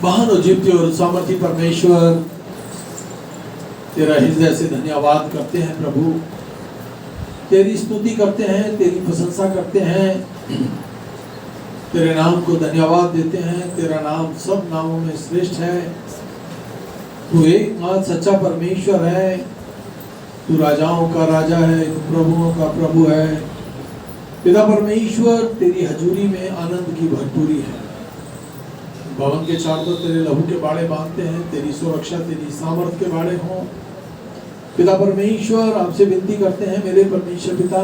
महान और जीवते और सामर्थी परमेश्वर, तेरा हृदय से धन्यवाद करते हैं प्रभु। तेरी स्तुति करते हैं, तेरी प्रशंसा करते हैं, तेरे नाम को धन्यवाद देते हैं। तेरा नाम सब नामों में श्रेष्ठ है। तू एकमात्र सच्चा परमेश्वर है। तू राजाओं का राजा है, तू प्रभुओं का प्रभु है। पिता परमेश्वर, तेरी हजूरी में आनंद की भरपूरी है। भवन के चारों तरफ तेरे लहू के बाड़े बांधते हैं, तेरी सुरक्षा, तेरी सामर्थ के बाड़े हों। पिता परमेश्वर, आपसे विनती करते हैं मेरे परमेश्वर पिता,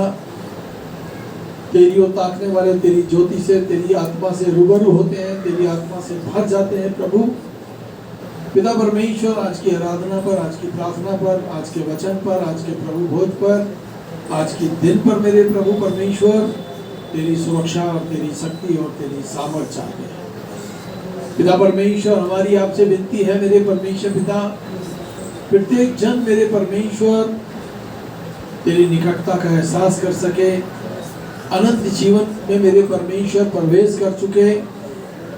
तेरी ओर ताकने वाले तेरी ज्योति से, तेरी आत्मा से रूबरू होते हैं, तेरी आत्मा से भर जाते हैं प्रभु। पिता परमेश्वर, आज की आराधना पर, आज की प्रार्थना पर, आज के वचन पर, आज के प्रभु भोज पर, आज के दिन पर मेरे प्रभु परमेश्वर, तेरी सुरक्षा और तेरी शक्ति और तेरी सामर्थ चाहते हैं। पिता परमेश्वर, हमारी आपसे विनती है मेरे परमेश्वर पिता, प्रत्येक जन मेरे परमेश्वर तेरी निकटता का एहसास कर सके, अनंत जीवन में मेरे परमेश्वर प्रवेश कर चुके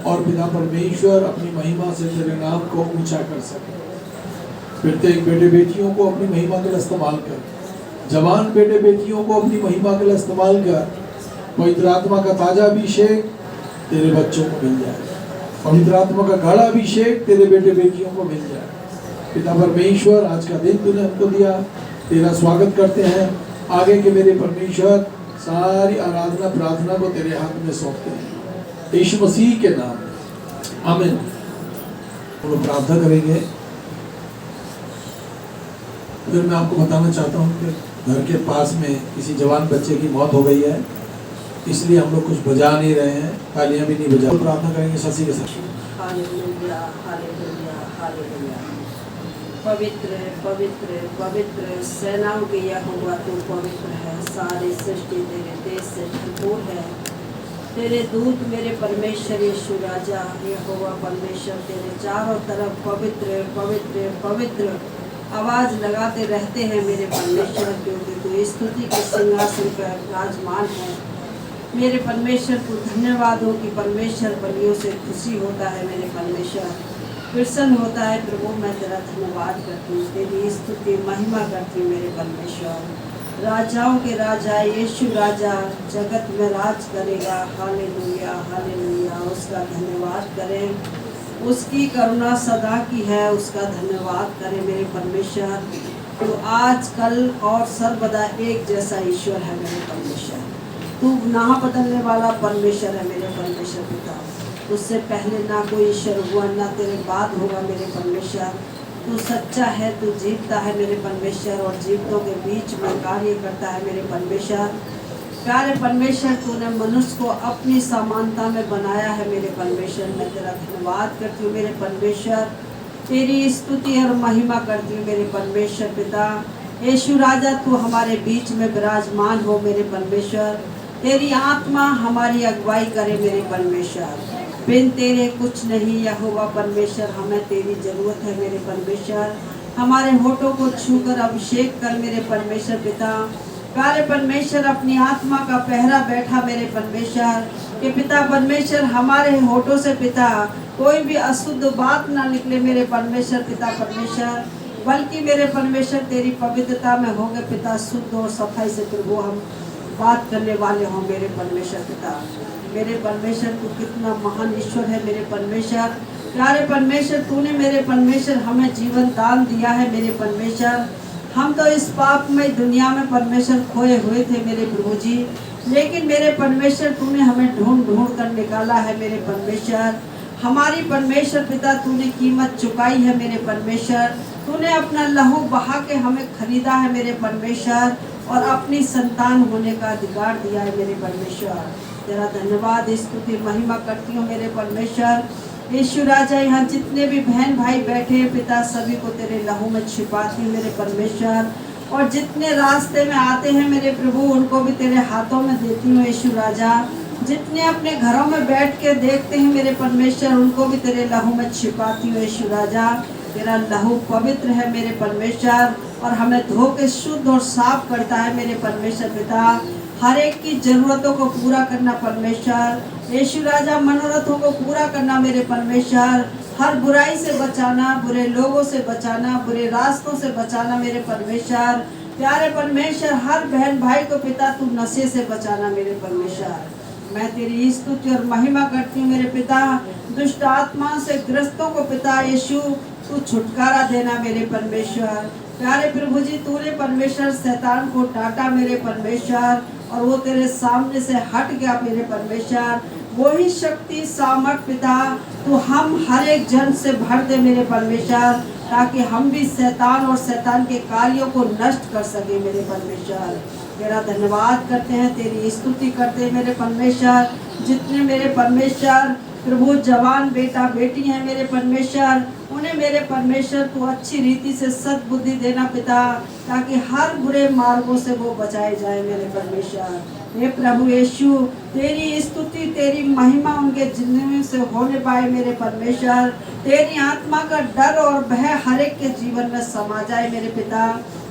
और पिता परमेश्वर अपनी महिमा से तेरे नाम को ऊंचा कर सके। प्रत्येक बेटे बेटियों को अपनी महिमा के लिए इस्तेमाल कर, जवान बेटे बेटियों को अपनी महिमा के लिए इस्तेमाल कर। पवित्र आत्मा का ताजा अभिषेक तेरे बच्चों को मिल जाए, पवित्र आत्मा का गाढ़ा अभिषेक तेरे बेटे बेटियों को मिल जाए। पिता परमेश्वर, आज का दिन तूने हमको दिया, तेरा स्वागत करते हैं। आगे के मेरे परमेश्वर सारी आराधना प्रार्थना को तेरे हाथ में सौंपते हैं, यीशु मसीह के नाम में, आमीन। हम लोग प्रार्थना करेंगे। फिर मैं आपको बताना चाहता हूँ कि घर के पास में किसी जवान बच्चे की मौत हो गई है, इसलिए हम लोग कुछ बजा नहीं रहे हैं, तालियां भी नहीं बजा। तो प्रार्थना करेंगे शशि के साथ। Hallelujah, hallelujah, hallelujah. पवित्र पवित्र पवित्र सेनाओं के यहोवा तू पवित्र है। सारी सृष्टि तेरे देश से भरपूर है। तेरे दूत मेरे परमेश्वर यीशु राजा यहोवा परमेश्वर तेरे चारों तरफ पवित्र पवित्र पवित्र आवाज लगाते रहते हैं मेरे परमेश्वर, क्योंकि तू स्तुति के सिंहासन पर विराजमान है। मेरे परमेश्वर तू धन्यवाद हो कि परमेश्वर बलियों से खुशी होता है। मेरे परमेश्वर प्रसन्न होता है। प्रभु मैं तेरा धन्यवाद करती हूँ, तेरी स्तुति महिमा करती हूँ। मेरे परमेश्वर राजाओं के राजा यीशु राजा जगत में राज करेगा। Hallelujah, hallelujah. उसका धन्यवाद करें, उसकी करुणा सदा की है, उसका धन्यवाद करें। मेरे परमेश्वर तो आज कल और सर्वदा एक जैसा ईश्वर है। मेरे परमेश्वर तू ना बदलने वाला परमेश्वर है। मेरे परमेश्वर पिता उससे पहले ना कोई ईश्वर हुआ, ना तेरे बाद होगा। मेरे परमेश्वर तू सच्चा है, तू जीवता है। मेरे परमेश्वर और जीवतों के बीच में कार्य करता है। मेरे परमेश्वर प्यारे परमेश्वर तूने मनुष्य को अपनी समानता में बनाया है। मेरे परमेश्वर मैं तेरा धन्यवाद करती हूँ। मेरे परमेश्वर तेरी स्तुति और महिमा करती हूँ। मेरे परमेश्वर पिता यीशु राजा तू हमारे बीच में विराजमान हो। मेरे परमेश्वर तेरी आत्मा हमारी अगुवाई करे। मेरे परमेश्वर बिन तेरे कुछ नहीं यहोवा परमेश्वर, हमें तेरी जरूरत है। मेरे परमेश्वर हमारे होठों को छूकर अभिषेक कर। मेरे परमेश्वर पिता प्यारे परमेश्वर अपनी आत्मा का पहरा बैठा। मेरे परमेश्वर कि पिता परमेश्वर हमारे होठों से पिता कोई भी अशुद्ध बात ना निकले। मेरे परमेश्वर पिता परमेश्वर बल्कि मेरे परमेश्वर तेरी पवित्रता में होंगे पिता, शुद्ध और सफाई से प्रभु हम बात करने वाले हों। मेरे परमेश्वर पिता मेरे परमेश्वर तू कितना महान ईश्वर है। मेरे परमेश्वर प्यारे परमेश्वर तूने मेरे परमेश्वर हमें जीवन दान दिया है। मेरे परमेश्वर हम तो इस पापमय दुनिया में परमेश्वर खोए हुए थे मेरे प्रभु जी, लेकिन मेरे परमेश्वर तूने हमें ढूंढ ढूंढ कर निकाला है। मेरे परमेश्वर हमारी परमेश्वर पिता तूने कीमत चुकाई है। मेरे परमेश्वर तूने अपना लहू बहा के हमें खरीदा है। मेरे परमेश्वर और अपनी संतान होने का अधिकार दिया है। मेरे परमेश्वर तेरा धन्यवाद स्तुति महिमा करती हूँ। मेरे परमेश्वर यीशु राजा यहाँ जितने भी बहन भाई बैठे हैं पिता सभी को तेरे लहू में छिपाती हूँ। मेरे परमेश्वर और जितने रास्ते में आते हैं मेरे प्रभु उनको भी तेरे हाथों में देती हूँ। यीशु राजा जितने अपने घरों में बैठ के देखते हैं मेरे परमेश्वर उनको भी तेरे लहू में छिपाती हूँ। यीशु राजा तेरा लहू पवित्र है मेरे परमेश्वर और हमें धो के शुद्ध और साफ करता है। मेरे परमेश्वर पिता हर एक की जरूरतों को पूरा करना परमेश्वर यीशु राजा, मनोरथों को पूरा करना मेरे परमेश्वर हर बुराई से बचाना, बुरे लोगों से बचाना, बुरे रास्तों से बचाना मेरे परमेश्वर। प्यारे परमेश्वर, हर बहन भाई को पिता तू नशे से बचाना मेरे परमेश्वर। मैं तेरी स्तुति और महिमा करती हूँ मेरे पिता। दुष्ट आत्मा से ग्रस्तों को पिता यीशु तू छुटकारा देना मेरे परमेश्वर। प्यारे प्रभु जी, तूने परमेश्वर शैतान को डांटा मेरे परमेश्वर, और वो तेरे सामने से हट गया मेरे परमेश्वर। वही शक्ति सामर्थ पिता तू हम हर एक जन से भर दे मेरे परमेश्वर, ताकि हम भी शैतान और शैतान के कार्यों को नष्ट कर सके मेरे परमेश्वर। तेरा धन्यवाद करते हैं, तेरी स्तुति करते हैं मेरे परमेश्वर। जितने मेरे परमेश्वर प्रभु जवान बेटा बेटी हैं मेरे परमेश्वर, उन्हें मेरे परमेश्वर तू अच्छी रीति से सद्बुद्धि देना पिता, ताकि हर बुरे मार्गों से वो बचाए जाए मेरे परमेश्वर। हे प्रभु यीशु, तेरी स्तुति तेरी महिमा उनके जिंदगी से होने पाए मेरे परमेश्वर। तेरी आत्मा का डर और भय हर एक के जीवन में समा जाए मेरे पिता,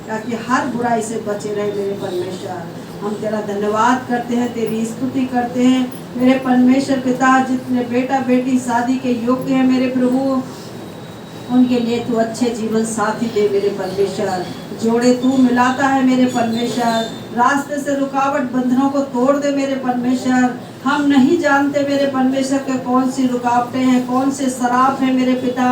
ताकि हर बुराई से बचे रहे मेरे परमेश्वर। हम तेरा धन्यवाद करते हैं, तेरी स्तुति करते हैं मेरे परमेश्वर पिता। जितने बेटा बेटी शादी के योग्य हैं मेरे प्रभु, उनके लिए तू अच्छे जीवन साथी दे मेरे परमेश्वर। जोड़े तू मिलाता है मेरे परमेश्वर। रास्ते से रुकावट बंधनों को तोड़ दे मेरे परमेश्वर। हम नहीं जानते मेरे परमेश्वर के कौन सी रुकावटें हैं, कौन से शराब हैं मेरे पिता।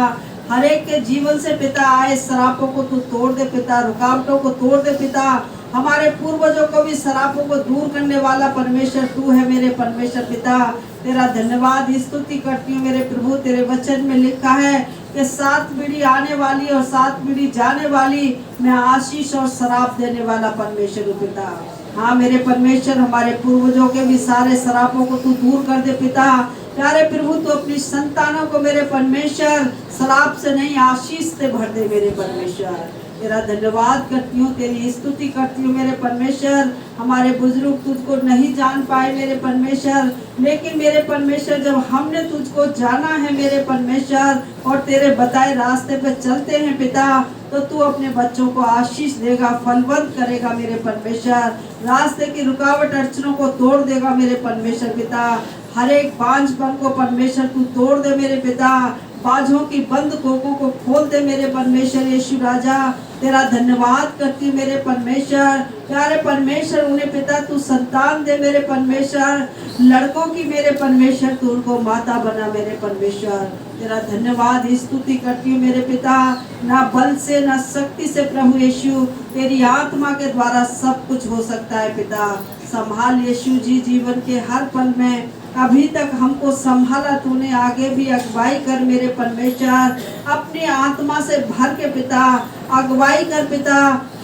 हर एक के जीवन से पिता आए शराबों को तू तोड़ दे पिता, रुकावटों को तोड़ दे पिता। हमारे पूर्वजों को भी शराबों को दूर करने वाला परमेश्वर तू है मेरे परमेश्वर पिता। तेरा धन्यवाद स्तुति करती हूँ मेरे प्रभु। तेरे वचन में लिखा है कि 7 पीढ़ी आने वाली और 7 पीढ़ी जाने वाली मैं आशीष और शराब देने वाला परमेश्वर हूँ पिता। हाँ मेरे परमेश्वर, हमारे पूर्वजों के भी सारे शराबों को तू दूर कर दे पिता। प्यारे प्रभु, तो अपनी संतानों को मेरे परमेश्वर शराब से नहीं आशीष से भर दे मेरे परमेश्वर। तेरा धन्यवाद करती हूँ, तेरी स्तुति करती हूँ मेरे परमेश्वर। हमारे बुजुर्ग तुझको नहीं जान पाए मेरे परमेश्वर, लेकिन मेरे परमेश्वर जब हमने तुझको जाना है मेरे परमेश्वर और तेरे बताए रास्ते पे चलते हैं पिता, तो तू अपने बच्चों को आशीष देगा, फलवंत करेगा मेरे परमेश्वर। रास्ते की रुकावट अड़चनों को तोड़ देगा मेरे परमेश्वर पिता। हर एक बांझपन को परमेश्वर तू तोड़ दे मेरे पिता। बाजों की बंद कोकों को खोल दे मेरे परमेश्वर यीशु राजा। तेरा धन्यवाद करती हूँ मेरे परमेश्वर। प्यारे परमेश्वर, उन्हें पिता तू संतान दे मेरे परमेश्वर। लड़कों की मेरे परमेश्वर तू उनको माता बना मेरे परमेश्वर। तेरा धन्यवाद स्तुति करती हूँ मेरे पिता। ना बल से ना शक्ति से प्रभु यीशु, तेरी आत्मा के द्वारा सब कुछ हो सकता है पिता। संभाल यीशु जी जीवन के हर पल में। अभी तक हमको संभाला तूने, आगे भी अगुवाई कर मेरे परमेश्वर। अपनी आत्मा से भर के पिता अगुवाई कर पिता।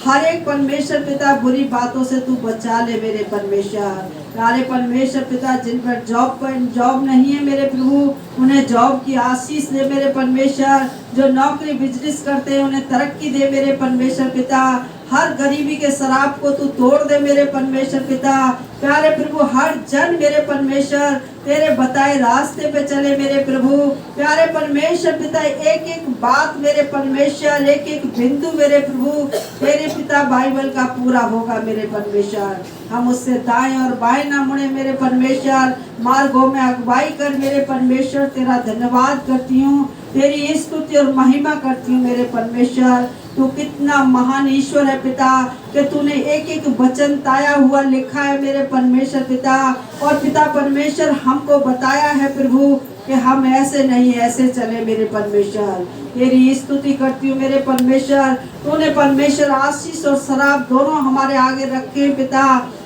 हर एक परमेश्वर पिता बुरी बातों से तू बचा ले मेरे परमेश्वर। प्यारे परमेश्वर पिता, जिन पर जॉब नहीं है मेरे प्रभु, उन्हें जॉब की आशीष दे मेरे परमेश्वर। जो नौकरी बिजनेस करते हैं उन्हें तरक्की दे मेरे परमेश्वर पिता। हर गरीबी के शराब को तू तोड़ दे मेरे परमेश्वर पिता। प्यारे प्रभु, हर जन मेरे परमेश्वर तेरे बताए रास्ते पे चले मेरे प्रभु। प्यारे परमेश्वर पिता, एक एक बात मेरे परमेश्वर, एक एक बिंदु मेरे प्रभु तेरे पिता बाइबल का पूरा होगा मेरे परमेश्वर। हम उससे दाएं और बाएं ना मुड़े मेरे परमेश्वर। मार्गों में अगुवाई कर मेरे परमेश्वर। तेरा धन्यवाद करती हूँ, तेरी स्तुति और महिमा करती हूँ मेरे परमेश्वर। तू कितना महान ईश्वर है पिता, कि तूने एक एक वचन ताया हुआ लिखा है मेरे परमेश्वर पिता। और पिता परमेश्वर हमको बताया है प्रभु कि हम ऐसे नहीं ऐसे चले मेरे परमेश्वर। तेरी स्तुति करती हूँ मेरे परमेश्वर। तूने परमेश्वर आशीष और शराब दोनों हमारे आगे रखे पिता।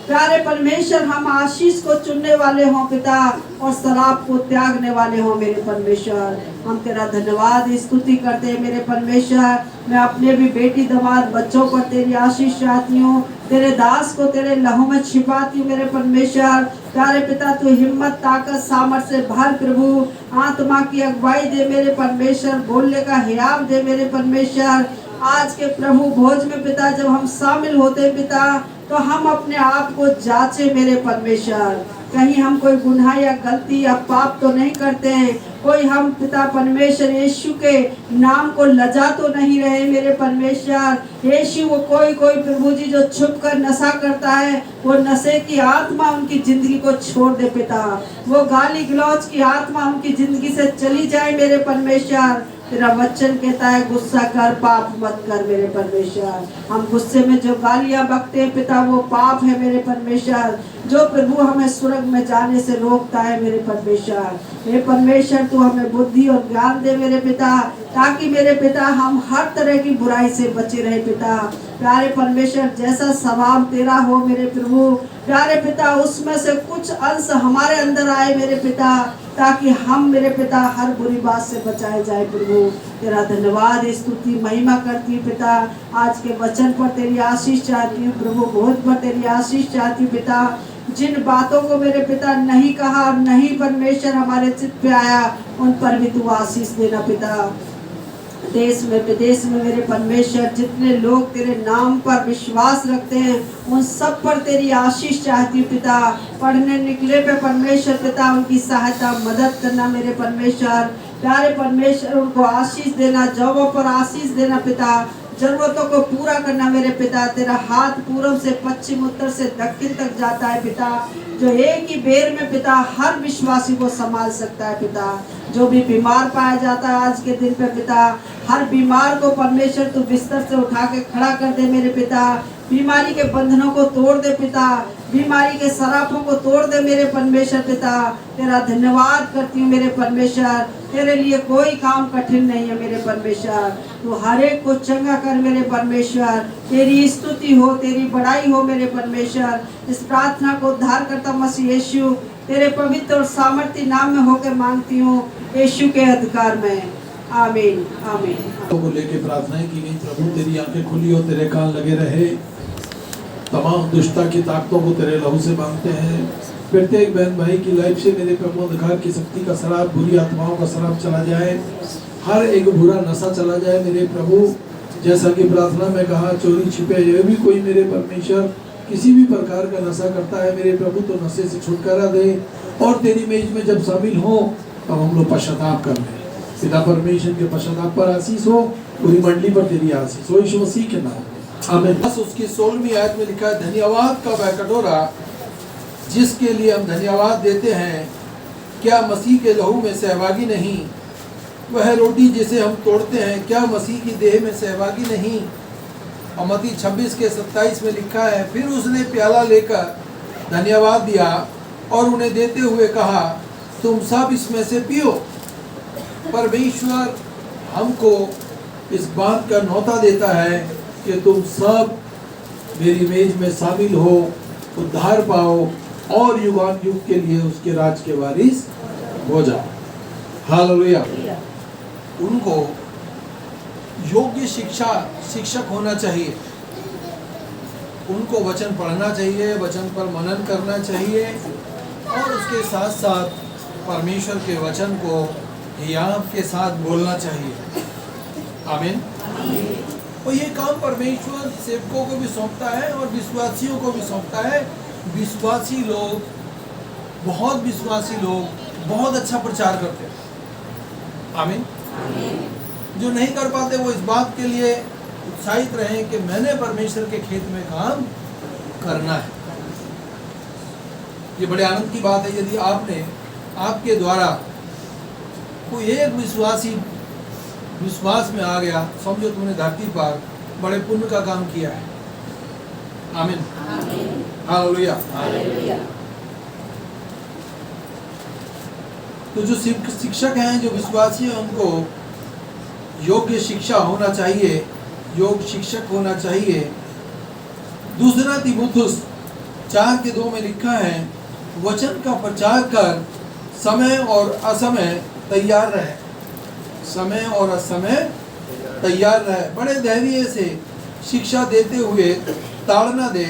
प्यारे परमेश्वर, हम आशीष को चुनने वाले हों पिता और शराब को त्यागने वाले हों मेरे परमेश्वर। हम तेरा धन्यवाद स्तुति करते हैं मेरे परमेश्वर। मैं अपने भी बेटी दामाद बच्चों पर तेरी आशीष चाहती हूँ। तेरे दास को तेरे लहू में छिपाती हूँ मेरे परमेश्वर। प्यारे पिता, तू हिम्मत ताकत सामर्थ से भर प्रभु। आत्मा की अगुवाई दे मेरे परमेश्वर। बोलने का हियाव दे मेरे परमेश्वर। आज के प्रभु भोज में पिता जब हम शामिल होते पिता, तो हम अपने आप को जांचे मेरे परमेश्वर। कहीं हम कोई गुनाह या गलती या पाप तो नहीं करते हैं, कोई हम पिता परमेश्वर यीशु के नाम को लजा तो नहीं रहे मेरे परमेश्वर यीशु। वो कोई प्रभु जी जो छुप कर नशा करता है, वो नशे की आत्मा उनकी जिंदगी को छोड़ दे पिता। वो गाली गलौज की आत्मा उनकी जिंदगी से चली जाए मेरे परमेश्वर। तेरा वचन कहता है गुस्सा कर पाप मत कर मेरे परमेश्वर। हम गुस्से में जो गालियां बकते हैं पिता, वो पाप है मेरे परमेश्वर, जो प्रभु हमें स्वर्ग में जाने से रोकता है मेरे परमेश्वर। मेरे परमेश्वर तू हमें बुद्धि और ज्ञान दे मेरे पिता, ताकि मेरे पिता हम हर तरह की बुराई से बचे रहे पिता। प्यारे परमेश्वर, जैसा स्वभाव तेरा हो मेरे प्रभु, प्यारे पिता उसमें से कुछ अंश हमारे अंदर आए मेरे पिता, ताकि हम मेरे पिता हर बुरी बात से बचाए जाए प्रभु। तेरा धन्यवाद स्तुति महिमा करती हूँ पिता। आज के वचन पर तेरी आशीष चाहती हूँ प्रभु, बहुत पर तेरी आशीष चाहती हूँ पिता। जिन बातों को मेरे पिता नहीं कहा और नहीं परमेश्वर हमारे चित्त पे आया, उन पर भी तू आशीष देना पिता। देश में विदेश में मेरे परमेश्वर जितने लोग तेरे नाम पर विश्वास रखते हैं, उन सब पर तेरी आशीष चाहती हूँ पिता। पढ़ने निकले पे परमेश्वर पिता उनकी सहायता मदद करना मेरे परमेश्वर। प्यारे परमेश्वर उनको आशीष देना, जॉबों पर आशीष देना पिता, जरूरतों को पूरा करना मेरे पिता। तेरा हाथ पूर्व से पश्चिम उत्तर से दक्षिण तक जाता है पिता, जो एक ही बेर में पिता हर विश्वासी को संभाल सकता है पिता। जो भी बीमार पाया जाता है आज के दिन पे पिता, हर बीमार को परमेश्वर तू बिस्तर से उठा के खड़ा कर दे मेरे पिता। बीमारी के बंधनों को तोड़ दे पिता, बीमारी के सराफों को तोड़ दे मेरे परमेश्वर पिता। तेरा धन्यवाद करती हूँ मेरे परमेश्वर, तेरे लिए कोई काम कठिन नहीं है मेरे परमेश्वर। तू हर एक को चंगा कर मेरे परमेश्वर। तेरी स्तुति हो, तेरी बड़ाई हो मेरे परमेश्वर। इस प्रार्थना को उद्धार करता मसीह यीशु तेरे पवित्र और सामर्थ्य नाम में होकर मांगती हूँ, यीशु के अधिकार में, आमीन आमीन। को लेके प्रार्थनाएं की गई प्रभु, तेरी आंखें खुली हो, तेरे कान लगे रहे। तमाम दुष्टता की ताकतों को तेरे लहू से मांगते हैं। प्रत्येक बहन भाई की लाइफ से मेरे प्रभु अंधकार की शक्ति का शराब, बुरी आत्माओं का शराब चला जाए, हर एक बुरा नशा चला जाए मेरे प्रभु। जैसा कि प्रार्थना में कहा, चोरी छिपे ये भी कोई मेरे परमेश्वर किसी भी प्रकार का नशा करता है मेरे प्रभु, तो नशे से छुटकारा दे और तेरी मेज में जब शामिल हो तब हम लोग पश्चाताप कर लें। पिता परमेश्वर के पश्चाताप पर आशीष हो, पूरी मंडली पर तेरी आशीष हो, यीशु मसीह के नाम में आमीन। बस उसकी 16वीं आयत में लिखा है, धन्यवाद का वह कटोरा जिसके लिए हम धन्यवाद देते हैं, क्या मसीह के लहू में सहभागी नहीं? वह रोटी जिसे हम तोड़ते हैं, क्या मसीह की देह में सहभागी नहीं? और मत्ती 26 के 27 में लिखा है, फिर उसने प्याला लेकर धन्यवाद दिया और उन्हें देते हुए कहा, तुम सब इसमें से पियो। परमेश्वर हमको इस बात का न्योता देता है कि तुम सब मेरी मेज में शामिल हो, उद्धार पाओ और युगान युग के लिए उसके राज के वारिस हो जाओ। हालेलुया। उनको योग्य शिक्षक होना चाहिए, उनको वचन पढ़ना चाहिए, वचन पर मनन करना चाहिए और उसके साथ साथ परमेश्वर के वचन को हियाव के साथ बोलना चाहिए। आमीन। और ये काम परमेश्वर सेवकों को भी सौंपता है और विश्वासियों को भी सौंपता है। विश्वासी लोग, बहुत विश्वासी लोग बहुत अच्छा प्रचार करते हैं। आमीन। जो नहीं कर पाते वो इस बात के लिए उत्साहित रहें कि मैंने परमेश्वर के खेत में काम करना है। ये बड़े आनंद की बात है यदि आपने आपके द्वारा कोई एक विश्वासी विश्वास में आ गया, समझो तुमने धरती पर बड़े पुण्य का काम किया है। आमीन। हालेलुया। तो जो शिक्षक हैं, जो विश्वासी हैं, उनको योग्य शिक्षा होना चाहिए, योग शिक्षक होना चाहिए। दूसरा तीमुथियुस 4:2 में लिखा है, वचन का प्रचार कर समय और असमय तैयार रहे। समय और असमय तैयार रहे, बड़े धैर्य से शिक्षा देते हुए ताड़ना दे।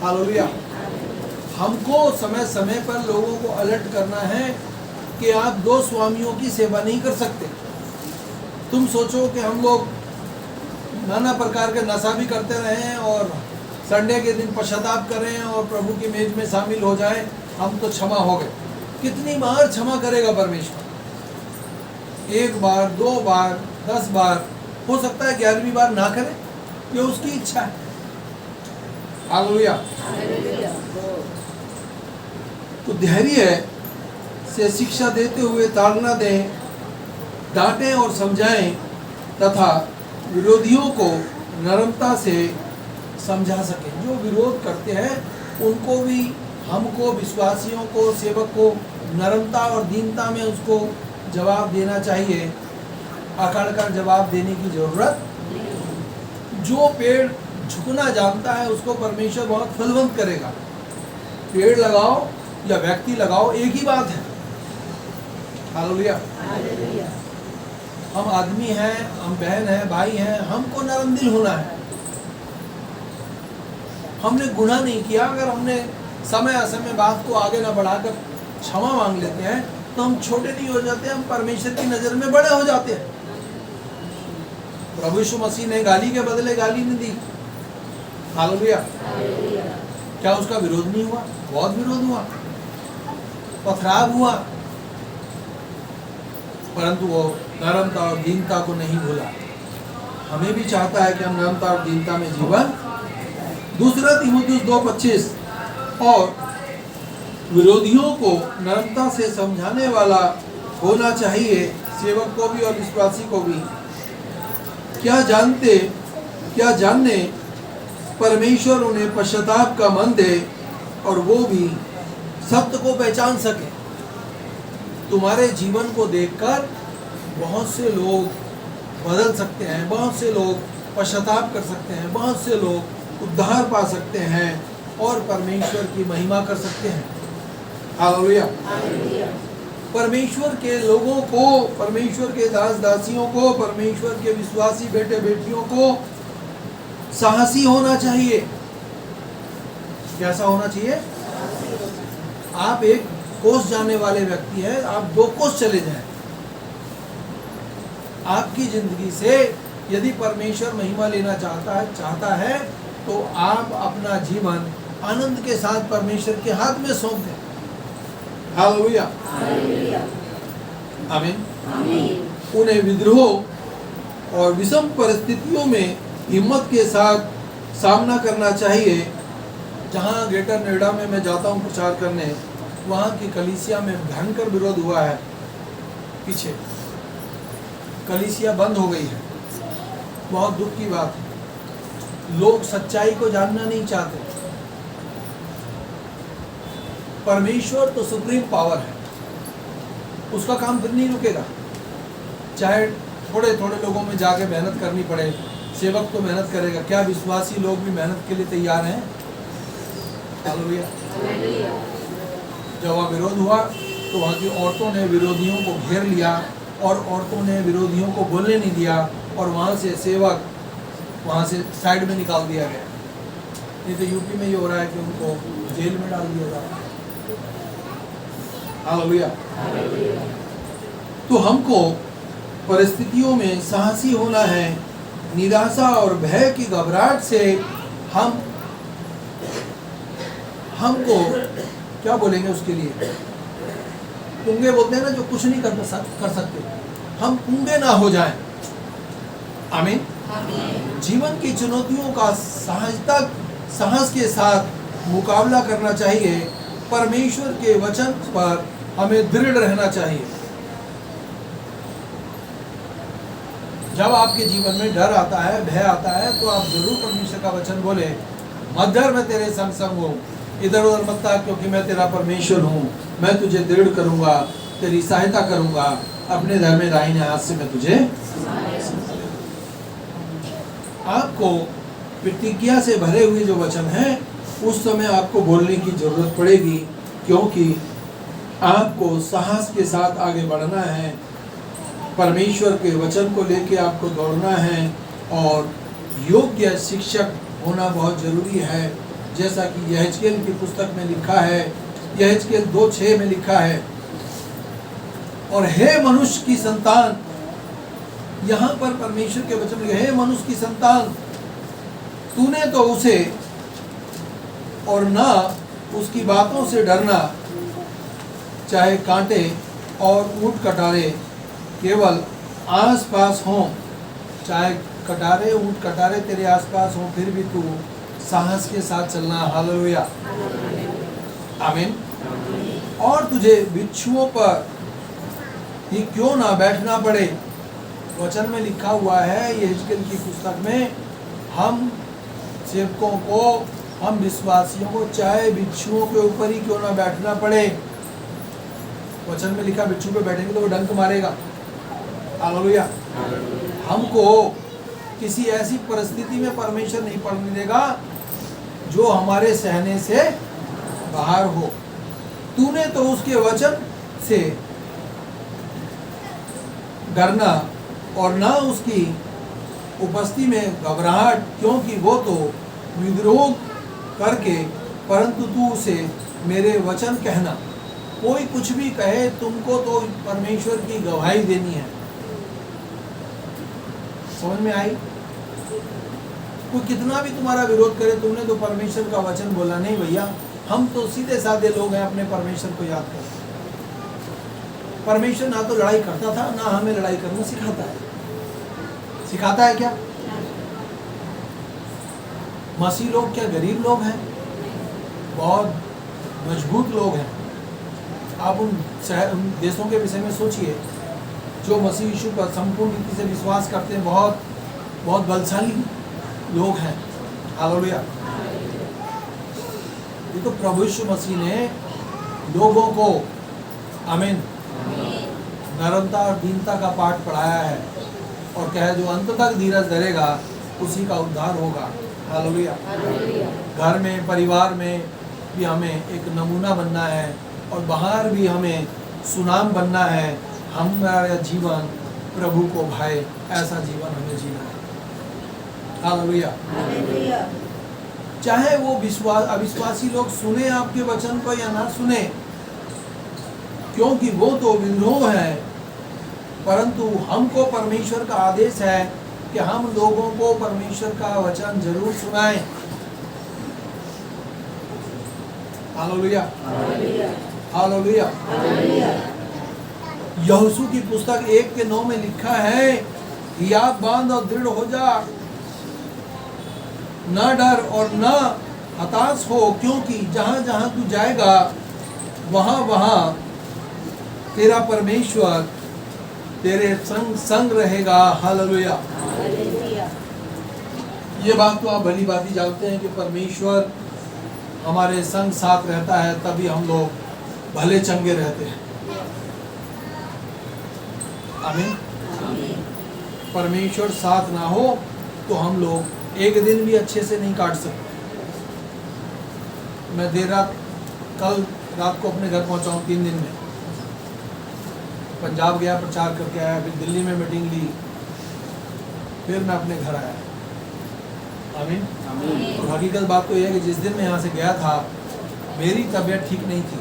हालेलुया। हमको समय समय पर लोगों को अलर्ट करना है कि आप दो स्वामियों की सेवा नहीं कर सकते। तुम सोचो कि हम लोग नाना प्रकार के नशा भी करते रहें और संडे के दिन पश्चाताप करें और प्रभु की मेज में शामिल हो जाएं, हम तो क्षमा हो गए। कितनी बार क्षमा करेगा परमेश्वर? 1 बार, 2 बार, 10 बार, हो सकता है 11वीं बार ना करे, ये उसकी इच्छा है। हालेलुया। तो धैर्य से शिक्षा देते हुए ताड़ना दें, डांटें और समझाएं तथा विरोधियों को नम्रता से समझा सकें। जो विरोध करते हैं उनको भी, हमको, विश्वासियों को, सेवक को नम्रता और दीनता में उसको जवाब देना चाहिए। अकड़ कर जवाब देने की जरूरत। जो पेड़ झुकना जानता है उसको परमेश्वर बहुत फलवंत करेगा। पेड़ लगाओ या व्यक्ति लगाओ, एक ही बात है। हालेलुया। हम आदमी हैं, हम बहन हैं, भाई हैं, हमको नरम दिल होना है। हमने गुनाह नहीं किया, अगर हमने समय असमय बात को आगे ना बढ़ाकर क्षमा मांग लेते हैं तो हम छोटे नहीं हो जाते, हम परमेश्वर की नजर में बड़े हो जाते हैं। प्रभु यीशु मसीह ने गाली के बदले गाली नहीं दी। हालेलुया। क्या उसका विरोध नहीं हुआ? बहुत विरोध हुआ, पथराव हुआ, परंतु वो नम्रता और दीनता को नहीं भूला। हमें भी चाहता है कि हम नम्रता और दीनता में जीवन। 2 तीमुथियुस 2:25 और विरोधियों को नम्रता से समझाने वाला होना चाहिए, सेवक को भी और विश्वासी को भी। क्या जानने परमेश्वर उन्हें पश्चाताप का मन दे और वो भी सत्य को पहचान सके। तुम्हारे जीवन को देखकर बहुत से लोग बदल सकते हैं, बहुत से लोग पश्चाताप कर सकते हैं, बहुत से लोग उद्धार पा सकते हैं और परमेश्वर की महिमा कर सकते हैं। हालेलुया। परमेश्वर के लोगों को, परमेश्वर के दास दासियों को, परमेश्वर के विश्वासी बेटे बेटियों को साहसी होना चाहिए। कैसा होना चाहिए? आप 1 कोस जाने वाले व्यक्ति हैं, आप 2 कोस चले जाएं। आपकी जिंदगी से यदि परमेश्वर महिमा लेना चाहता है तो आप अपना जीवन आनंद के साथ परमेश्वर के हाथ में सौंप दें। हालेलुया। आमीन। उन्हें विद्रोह और विषम परिस्थितियों में हिम्मत के साथ सामना करना चाहिए। जहाँ ग्रेटर नोएडा में मैं जाता हूँ प्रचार करने, वहाँ की कलीसिया में भयंकर विरोध हुआ है। पीछे कलीसिया बंद हो गई है। बहुत दुख की बात है। लोग सच्चाई को जानना नहीं चाहते। परमेश्वर तो सुप्रीम पावर है, उसका काम फिर नहीं रुकेगा। चाहे थोड़े थोड़े लोगों में जाके मेहनत करनी पड़े, सेवक तो मेहनत करेगा। क्या विश्वासी लोग भी मेहनत के लिए तैयार हैं? हालेलुया। जब वहाँ विरोध हुआ तो वहाँ की औरतों ने विरोधियों को घेर लिया और औरतों ने विरोधियों को बोलने नहीं दिया और वहाँ से सेवक वहाँ से साइड में निकाल दिया गया। नहीं तो यूपी में ये हो रहा है कि उनको जेल में डाल दिया जा रहा है। हालेलुया। तो हमको परिस्थितियों में साहसी होना है। निराशा और भय की घबराहट से हमको क्या बोलेंगे उसके लिए? पुंगे बोलते हैं ना, जो कुछ नहीं कर सकते। हम पुंगे ना हो जाएं। आमीन। जीवन की चुनौतियों का साहस के साथ मुकाबला करना चाहिए। परमेश्वर के वचन पर हमें दृढ़ रहना चाहिए। जब आपके जीवन में डर आता है, भय आता है, तो आप जरूर परमेश्वर का वचन बोले, मत डर, मैं तेरे संग संग हूँ, इधर उधर मत ताक, क्योंकि मैं तेरा परमेश्वर हूँ। मैं तुझे दृढ़ करूँगा, तेरी सहायता करूँगा, अपने दाहिने दाहिने हाथ से मैं तुझे। आपको प्रतिज्ञा से भरे हुए जो वचन हैं, उस समय आपको बोलने की जरूरत पड़ेगी, क्योंकि आपको साहस के साथ आगे बढ़ना है। परमेश्वर के वचन को लेके आपको दौड़ना है और योग्य शिक्षक होना बहुत जरूरी है। जैसा कि यहेजकेल की पुस्तक में लिखा है, यहेजकेल 2:6 में लिखा है, और हे मनुष्य की संतान, यहाँ पर परमेश्वर के वचन में, हे मनुष्य की संतान, तूने तो उसे और ना उसकी बातों से डरना, चाहे कांटे और ऊंट कटारे केवल आसपास हों, चाहे कटारे ऊंट कटारे तेरे आसपास हों, फिर भी तू साहस के साथ चलना। हालेलुया, आमीन। और तुझे बिच्छुओं पर ही क्यों ना बैठना पड़े। वचन में लिखा हुआ है, यहेजकेल की पुस्तक में, हम सेवकों को, हम विश्वासियों को चाहे बिच्छुओं के ऊपर ही क्यों ना बैठना पड़े। वचन में लिखा बिच्छू पे बैठेंगे तो वो डंक मारेगा। हालेलुया। हमको किसी ऐसी परिस्थिति में परमेश्वर नहीं पड़ने देगा जो हमारे सहने से बाहर हो। तूने तो उसके वचन से डरना और ना उसकी उपस्थिति में घबराहट, क्योंकि वो तो विद्रोह करके, परंतु तू उसे मेरे वचन कहना। कोई कुछ भी कहे, तुमको तो परमेश्वर की गवाही देनी है। समझ में आई? कोई कितना भी तुम्हारा विरोध करे, तुमने तो परमेश्वर का वचन बोला। नहीं भैया, हम तो सीधे साधे लोग हैं, अपने परमेश्वर को याद करें। परमेश्वर ना तो लड़ाई करता था, ना हमें लड़ाई करना सिखाता है। सिखाता है क्या? मसीह लोग क्या गरीब लोग हैं? बहुत मजबूत लोग हैं। आप उन देशों के विषय में सोचिए जो मसीह यीशु पर संपूर्ण रीति से विश्वास करते हैं, बहुत बहुत बलशाली लोग हैं। हालेलुया। ये तो प्रभु यीशु मसीह ने लोगों को, आमीन, नरमता और दीनता का पाठ पढ़ाया है और कहे जो अंत तक धीरज धरेगा उसी का उद्धार होगा। हालेलुया। घर में, परिवार में भी हमें एक नमूना बनना है और बाहर भी हमें सुनाम बनना है। हमारा जीवन प्रभु को भाए, ऐसा जीवन हमें जीना है। हालेलुया। चाहे वो अविश्वासी लोग सुने आपके वचन को या ना सुने, क्योंकि वो तो विद्रोह है, परंतु हमको परमेश्वर का आदेश है कि हम लोगों को परमेश्वर का वचन जरूर सुनाएं। Hallelujah, hallelujah. यहोशू की पुस्तक 1:9 में लिखा है, याद बांध और दृढ़ हो जा, ना डर और ना हताश हो, क्योंकि जहां जहां तू जाएगा वहां वहां तेरा परमेश्वर तेरे संग रहेगा। हालेलुया। ये बात तो आप भली बात ही जानते हैं कि परमेश्वर हमारे संग साथ रहता है, तभी हम लोग भले चंगे रहते हैं। आमीन। परमेश्वर साथ ना हो तो हम लोग एक दिन भी अच्छे से नहीं काट सकते। मैं कल रात को अपने घर पहुंचा हूं 3 दिन में। पंजाब गया, प्रचार करके आया, फिर दिल्ली में मीटिंग ली, फिर मैं अपने घर आया। आमीन। और हकीकत बात तो यह है कि जिस दिन मैं यहाँ से गया था मेरी तबीयत ठीक नहीं थी।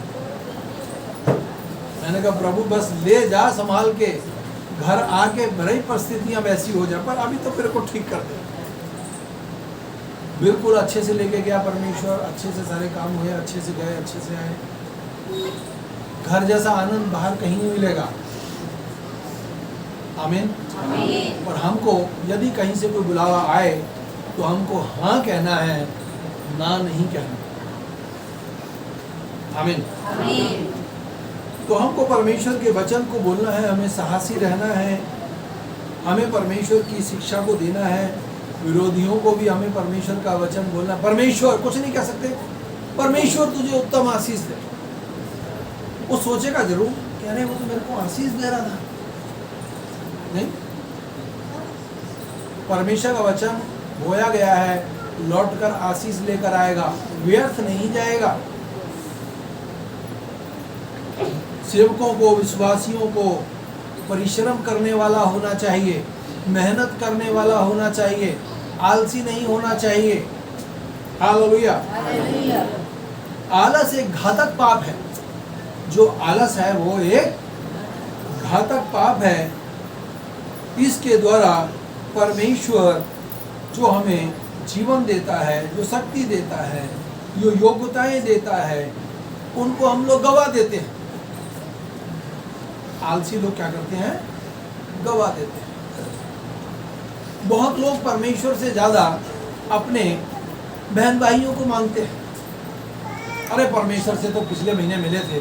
मैंने कहा प्रभु बस ले जा संभाल के, घर आके बड़ी परिस्थितियां वैसी हो जाए, पर अभी तो मेरे को ठीक कर दे। बिल्कुल अच्छे से लेके गया परमेश्वर, अच्छे से सारे काम हुए, अच्छे से गए, अच्छे से आए। घर जैसा आनंद बाहर कहीं नहीं मिलेगा। आमीन। और हमको यदि कहीं से कोई बुलावा आए तो हमको हाँ कहना है, ना नहीं कहना। आमीन। तो हमको परमेश्वर के वचन को बोलना है, हमें साहसी रहना है, हमें परमेश्वर की शिक्षा को देना है। विरोधियों को भी हमें परमेश्वर का वचन बोलना। परमेश्वर कुछ नहीं कह सकते, परमेश्वर तुझे उत्तम आशीष दे। वो सोचेगा जरूर कि अरे वो तो मेरे को आशीष दे रहा था। नहीं, परमेश्वर का वचन बोया गया है, लौटकर आशीष लेकर आएगा, व्यर्थ नहीं जाएगा। सेवकों को, विश्वासियों को परिश्रम करने वाला होना चाहिए, मेहनत करने वाला होना चाहिए, आलसी नहीं होना चाहिए। हालेलुया। आलस एक घातक पाप है। जो आलस है वो एक घातक पाप है। इसके द्वारा परमेश्वर जो हमें जीवन देता है, जो शक्ति देता है, जो योग्यताएं देता है, उनको हम लोग गवा देते हैं। आलसी लोग क्या करते हैं, गवा देते हैं। बहुत लोग परमेश्वर से ज्यादा अपने बहन भाइयों को मांगते हैं। अरे परमेश्वर से तो पिछले महीने मिले थे,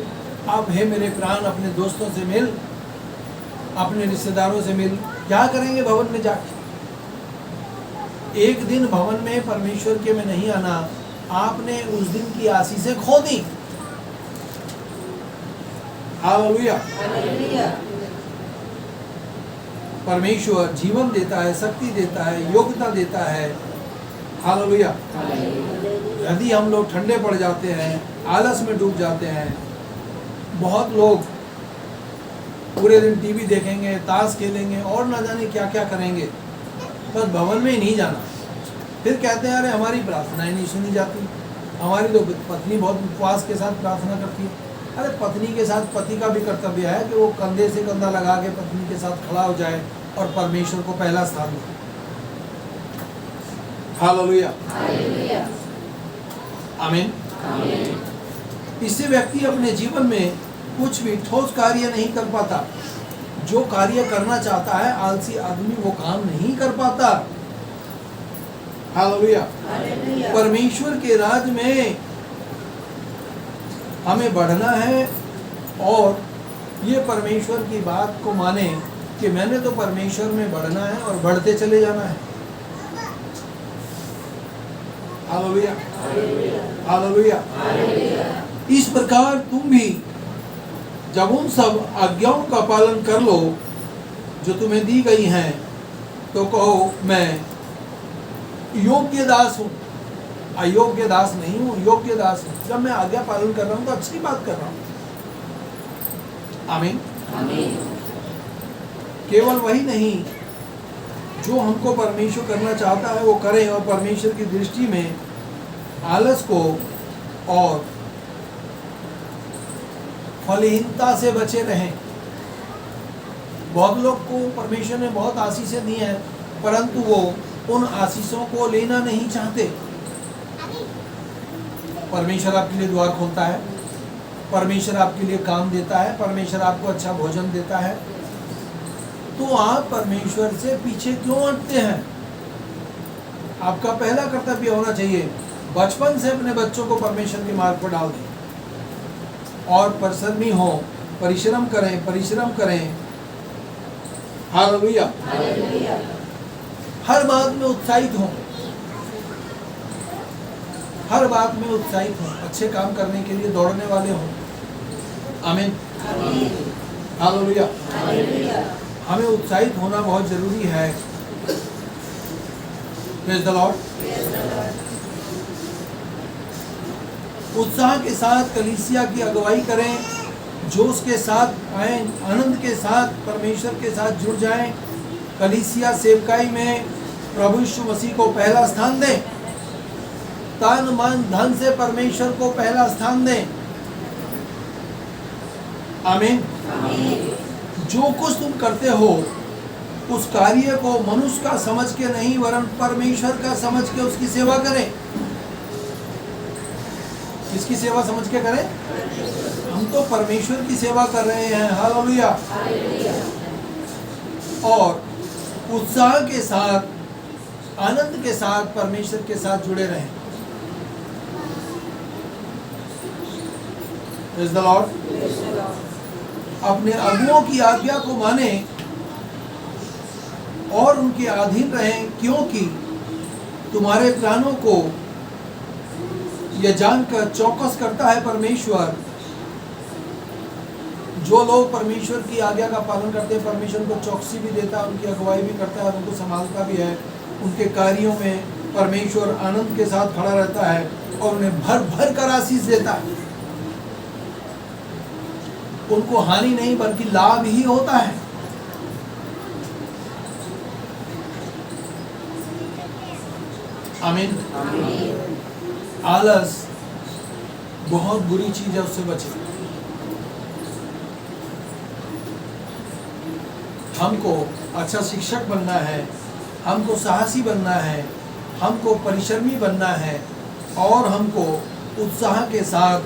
अब हे मेरे प्राण अपने दोस्तों से मिल, अपने रिश्तेदारों से मिल। क्या करेंगे भवन में जाके? एक दिन भवन में परमेश्वर के में नहीं आना, आपने उस दिन की आशीषें खो दी। हालेलुया। परमेश्वर जीवन देता है, शक्ति देता है, योग्यता देता है। हालेलुया। यदि हम लोग ठंडे पड़ जाते हैं, आलस में डूब जाते हैं, बहुत लोग पूरे दिन टीवी देखेंगे, ताश खेलेंगे और ना जाने क्या क्या करेंगे, बस भवन में ही नहीं जाना। फिर कहते हैं अरे हमारी प्रार्थनाएं नहीं सुनी जाती, हमारी तो पत्नी बहुत उपवास के साथ प्रार्थना करती है। अरे पत्नी के साथ पति का भी कर्तव्य है कि वो कंधे से कंधा लगा के पत्नी के साथ खड़ा हो जाए और परमेश्वर को पहला स्थान दे। हालेलुया। आमीन। इससे व्यक्ति अपने जीवन में कुछ भी ठोस कार्य नहीं कर पाता। जो कार्य करना चाहता है, आलसी आदमी वो काम नहीं कर पाता। हालेलुया। परमेश्वर के राज में हमें बढ़ना है और ये परमेश्वर की बात को माने कि मैंने तो परमेश्वर में बढ़ना है और बढ़ते चले जाना है। हालेलुया। हालेलुया। इस प्रकार तुम भी जब उन सब आज्ञाओं का पालन कर लो जो तुम्हें दी गई हैं, तो कहो मैं योग्य दास हूँ, अयोग्य दास नहीं हूँ, योग्य दास हूँ। जब मैं आज्ञा पालन कर रहा हूँ तो अच्छी बात कर रहा हूँ। आमीन। केवल वही नहीं, जो हमको परमेश्वर करना चाहता है वो करें और परमेश्वर की दृष्टि में आलस को और फलहीनता से बचे रहें। बहुत लोग को परमेश्वर ने बहुत आशीषें दी हैं, परंतु वो उन आशीषों को लेना नहीं चाहते। परमेश्वर आपके लिए द्वार खोलता है, परमेश्वर आपके लिए काम देता है, परमेश्वर आपको अच्छा भोजन देता है, तो आप परमेश्वर से पीछे क्यों हटते हैं? आपका पहला कर्तव्य होना चाहिए बचपन से अपने बच्चों को परमेश्वर के मार्ग पर डाल दें और परिश्रमी हो, परिश्रम करें। हालेलुया। हर बात में उत्साहित हो, हर बात में उत्साहित हो, अच्छे काम करने के लिए दौड़ने वाले हो। आमीन। हालेलुया। हमें उत्साहित होना बहुत जरूरी है। Praise the Lord. उत्साह के साथ कलीसिया की अगुवाई करें, जोश के साथ आए, आनंद के साथ परमेश्वर के साथ जुड़ जाएं। कलीसिया सेवकाई में प्रभु यीशु मसीह को पहला स्थान दें, तन मन धन से परमेश्वर को पहला स्थान दें। आमीन। जो कुछ तुम करते हो उस कार्य को मनुष्य का समझ के नहीं वरन परमेश्वर का समझ के उसकी सेवा करें। किसकी सेवा समझ के करें? हम तो परमेश्वर की सेवा कर रहे हैं। हालेलुया। और उत्साह के साथ, आनंद के साथ परमेश्वर के साथ जुड़े रहें। Praise the Lord. अपने अगुओं की आज्ञा को माने और उनके अधीन रहें, क्योंकि तुम्हारे प्राणों को यह जानकर चौकस करता है परमेश्वर। जो लोग परमेश्वर की आज्ञा का पालन करते हैं, परमेश्वर को चौकसी भी देता है, उनकी अगुवाई भी करता है, उनको संभालता भी है। उनके कार्यों में परमेश्वर आनंद के साथ खड़ा रहता है और उन्हें भर भर कर आशीष देता है। उनको हानि नहीं बल्कि लाभ ही होता है। आमीन। आलस बहुत बुरी चीज है, उससे बचे। हमको अच्छा शिक्षक बनना है, हमको साहसी बनना है, हमको परिश्रमी बनना है और हमको उत्साह के साथ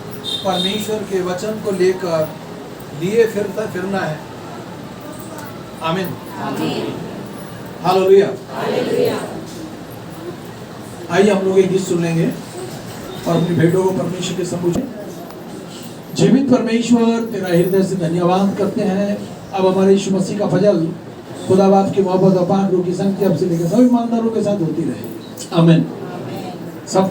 परमेश्वर के वचन को लेकर लिए फिरना है। आमीन। हालेलुया। आइए हम लोग एक गीत सुन लेंगे और अपनी भेंटों को परमेश्वर के सम्मुख। जीवित परमेश्वर तेरा हृदय से धन्यवाद करते हैं। अब हमारे यीशु मसीह का फजल, खुदा बाप की मोहब्बत और पाक रूह की संगति अब से लेकर सभी ईमानदारों के साथ होती रहे। आमीन।